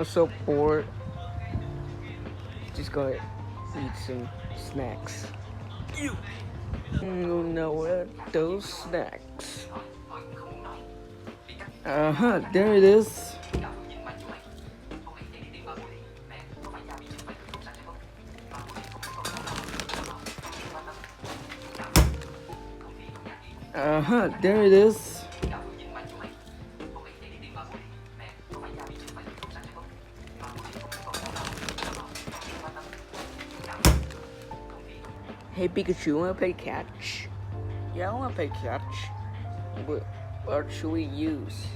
I'm so bored. Just gonna eat some snacks. You know what? Those snacks. There it is. There it is. Hey Pikachu, wanna play catch? Yeah, I wanna play catch. What should we use?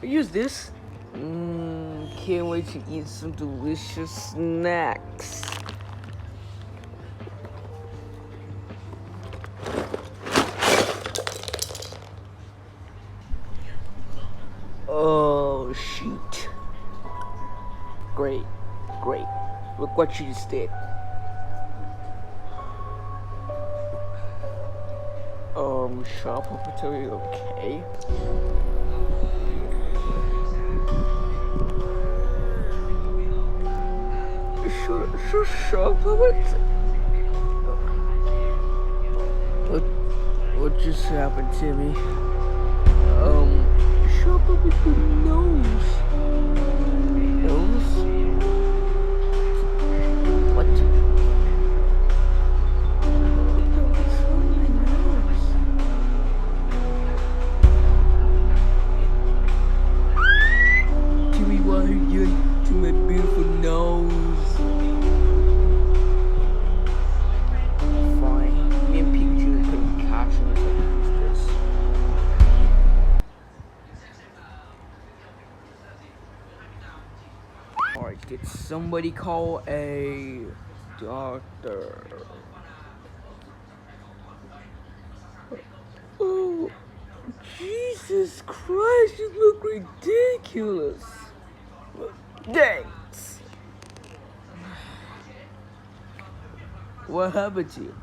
Use this. Can't wait to eat some delicious snacks. Oh shoot. Great. Look what you just did. Shop opportunity, okay. Shop What just happened to me? Shop with the nose. Nose? What? What are you doing to my beautiful nose? Fine. Me and Pikachu couldn't catch him if I use this. Alright, did somebody call a doctor? Oh, Jesus Christ, you look ridiculous. Thanks. What happened to you?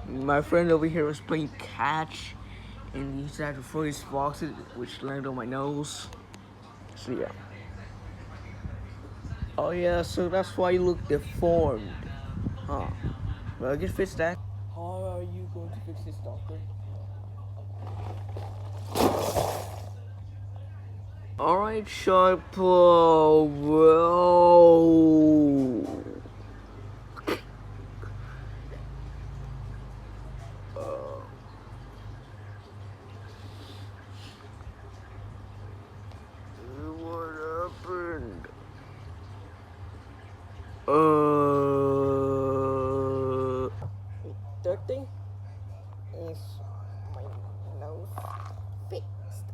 My friend over here was playing catch, and he tried to throw his box, which landed on my nose. So yeah. Oh yeah, so that's why you look deformed, huh? Well, I can fix that. How are you going to fix this, doctor? Alright, Sharpo, bro. What happened? Third thing is my nose fixed.